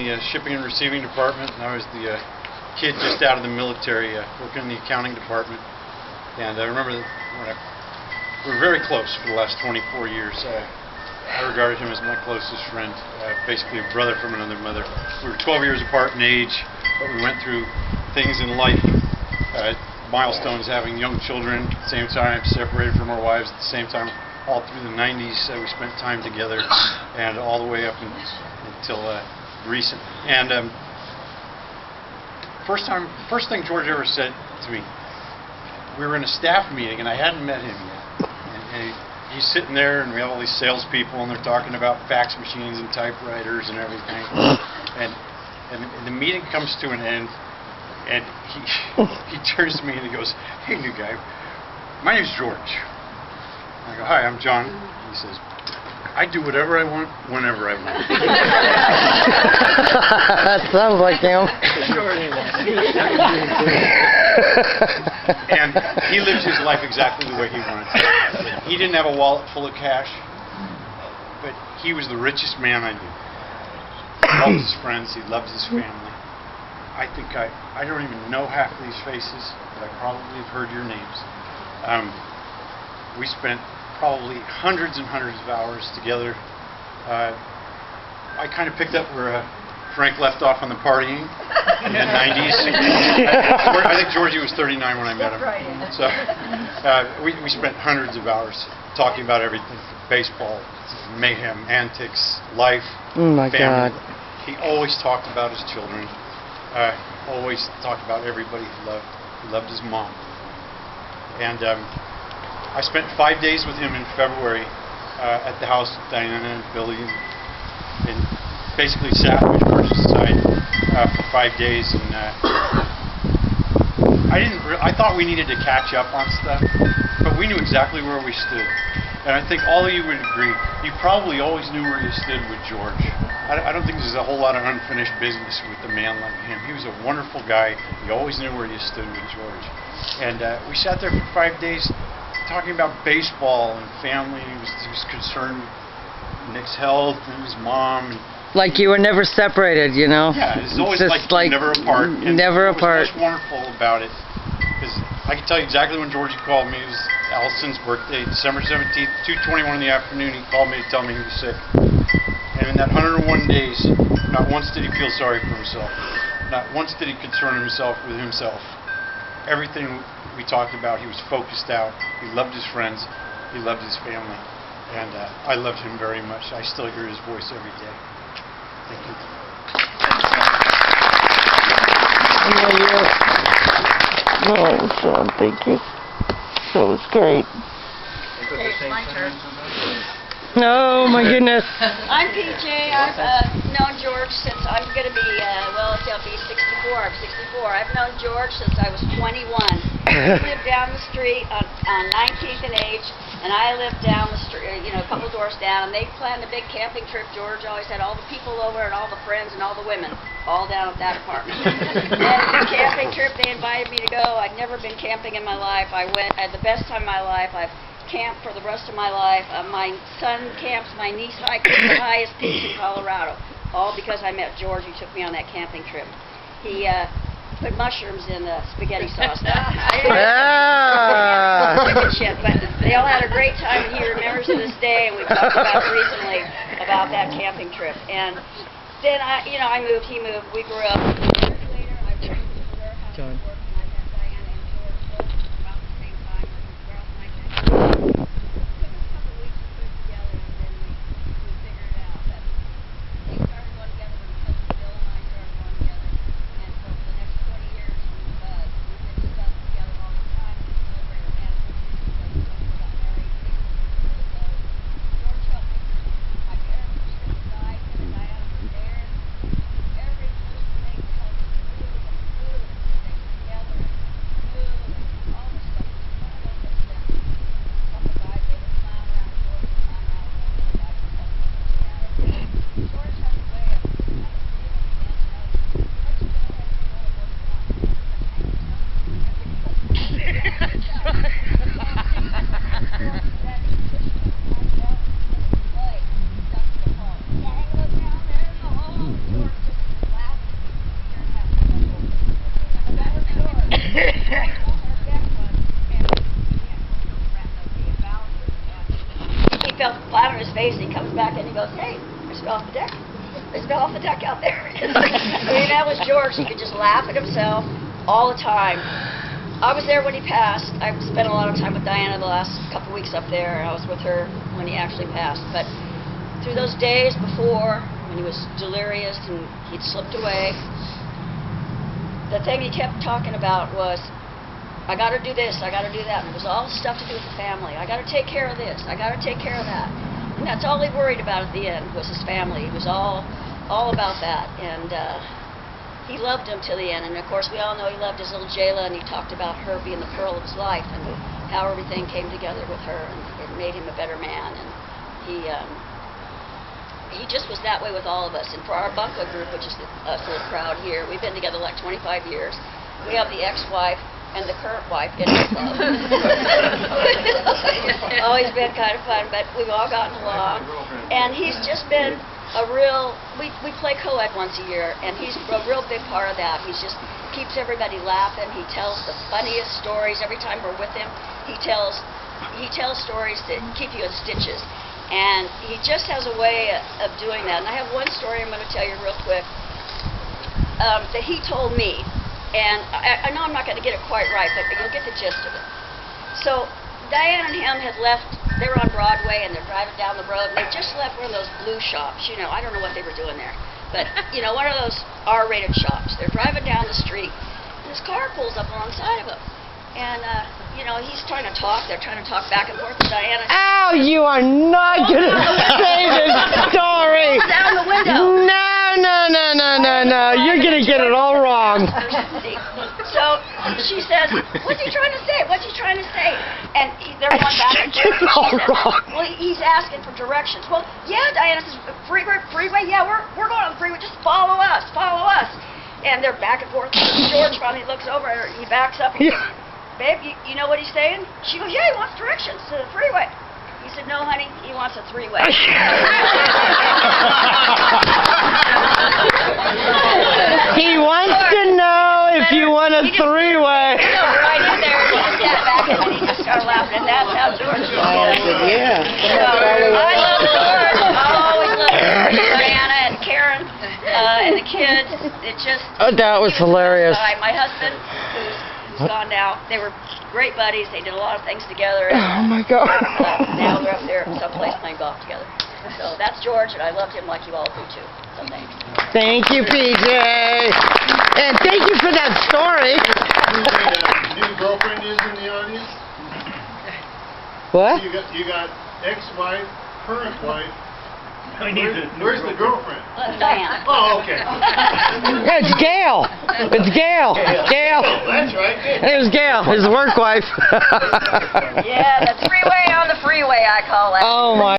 the shipping and receiving department, and I was the kid just out of the military working in the accounting department. And I remember when we were very close for the last 24 years. I regarded him as my closest friend, basically a brother from another mother. We were 12 years apart in age, but we went through things in life, milestones, having young children at the same time, separated from our wives at the same time. All through the 90s, we spent time together, and all the way up until recent. And first thing George ever said to me, we were in a staff meeting, and I hadn't met him yet. And he's sitting there, and we have all these salespeople, and they're talking about fax machines and typewriters and everything. And the meeting comes to an end, and he turns to me and he goes, "Hey, new guy, my name's George." I go, "Hi, I'm John." He says, "I do whatever I want, whenever I want." That sounds like him. And he lived his life exactly the way he wanted to. He didn't have a wallet full of cash, but he was the richest man I knew. He loved his friends. He loved his family. I think I don't even know half of these faces, but I probably have heard your names. We spent probably hundreds and hundreds of hours together. I kind of picked up where Frank left off on the partying in the 90s. I think Georgie was 39 when I met him. So we spent hundreds of hours talking about everything: baseball, mayhem, antics, life, family. God. He always talked about his children. Always talked about everybody he loved. He loved his mom. And I spent 5 days with him in February at the house with Diana and Billy, and basically sat on George's side for 5 days. And I thought we needed to catch up on stuff, but we knew exactly where we stood. And I think all of you would agree, you probably always knew where you stood with George. I don't think there's a whole lot of unfinished business with a man like him. He was a wonderful guy. You always knew where you stood with George. And we sat there for 5 days talking about baseball and family. He was concerned with Nick's health and his mom. And like you were never separated, you know? Yeah, it's always just like never apart. And never apart. What's wonderful about it, because I can tell you exactly when Georgie called me. It was Allison's birthday, December 17th, 2:21 in the afternoon. He called me to tell me he was sick. And in that 101 days, not once did he feel sorry for himself. Not once did he concern himself with himself. Everything we talked about, he was focused out. He loved his friends. He loved his family. And I loved him very much. I still hear his voice every day. Thank you. Oh, Sean, thank you. That was great. It's my turn. Oh, my goodness. I'm PJ. I've known George since I'm going to be, well, I'll be 64. I'm 64. I've known George since I was 21. He lived down the street on 19th and H, and I lived down the street, a couple doors down, and they planned a big camping trip. George always had all the people over and all the friends and all the women all down at that apartment. And the camping trip, they invited me to go. I'd never been camping in my life. I went, I had the best time of my life. I've camped for the rest of my life. My son camps, my niece hikes the highest peaks in Colorado, all because I met George. He took me on that camping trip. He put mushrooms in the spaghetti sauce. Shit, but they all had a great time, and he remembers to this day, and we talked about it recently about that camping trip. And then I moved, he moved, we grew up. Years later, I went to their house to work, and I met Diana and George both about the same time. Ralph and I took a couple of weeks to put it together, and then we figured it out. That they started going together when Cousin Bill and I started going together, and so for the next 20 years, we've been stuck together all the time. We celebrated our anniversaries, we got married, things were really good. George helped me through my parents were sick and died, and Diana was there. Every little thing helped me really sick. he goes, hey, I said, off the deck. I said, off the deck out there. I mean, that was George. He could just laugh at himself all the time. I was there when he passed. I spent a lot of time with Diana the last couple weeks up there. I was with her when he actually passed. But through those days before, when he was delirious and he'd slipped away, the thing he kept talking about was, I got to do this, I got to do that. And it was all stuff to do with the family. I got to take care of this, I got to take care of that. And that's all he worried about at the end, was his family. It was all about that. And he loved him till the end. And of course, we all know he loved his little Jayla, and he talked about her being the pearl of his life and how everything came together with her, and it made him a better man. And he just was that way with all of us. And for our bunco group, which is us little crowd here, we've been together like 25 years. We have the ex-wife and the current wife in the club. Always been kind of fun, but we've all gotten along. And he's just been a real, we play co-ed once a year, and he's a real big part of that. He's just keeps everybody laughing. He tells the funniest stories every time we're with him. He tells stories that keep you in stitches. And he just has a way of doing that. And I have one story I'm going to tell you real quick that he told me. And I know I'm not going to get it quite right, but you'll get the gist of it. So Diane and him had left. They were on Broadway, and they're driving down the road. And they just left one of those blue shops. You know, I don't know what they were doing there. But, you know, one of those R-rated shops. They're driving down the street, and this car pulls up alongside of them. And, you know, he's trying to talk. They're trying to talk back and forth. And Diana... Ow, you are not going to say this story. Down the window. No. You're going to get it all wrong. So she says, what's he trying to say? What's he trying to say? And they're going back and Get it all wrong. well, he's asking for directions. Well, yeah, Diana says, freeway, yeah, we're going on the freeway. Just follow us. And they're back and forth. George finally looks over, he backs up. Yeah. Babe, you know what he's saying? She goes, yeah, he wants directions to the freeway. He said, no, honey, he wants a three-way. He wants to know if you want a three-way. He just right in there, and he just sat back and he just started laughing, and that's how George was. Yeah. So, I love George. I always loved Diana and Karen and the kids. It just... That was hilarious. My husband, who's gone now, they were great buddies. They did a lot of things together. Oh, my God. Now they're up there someplace playing golf together. So that's George, and I loved him like you all do, too. So thanks. Thank you, PJ. And thank you for that story. Who the new girlfriend is in the audience? What? You got ex-wife, current wife. Where's the girlfriend? Diana. Oh, okay. It's Gail. It's Gail. Gail. That's right. There's Gail, his work wife. Yeah, the three-way on the freeway, I call that. Oh, my.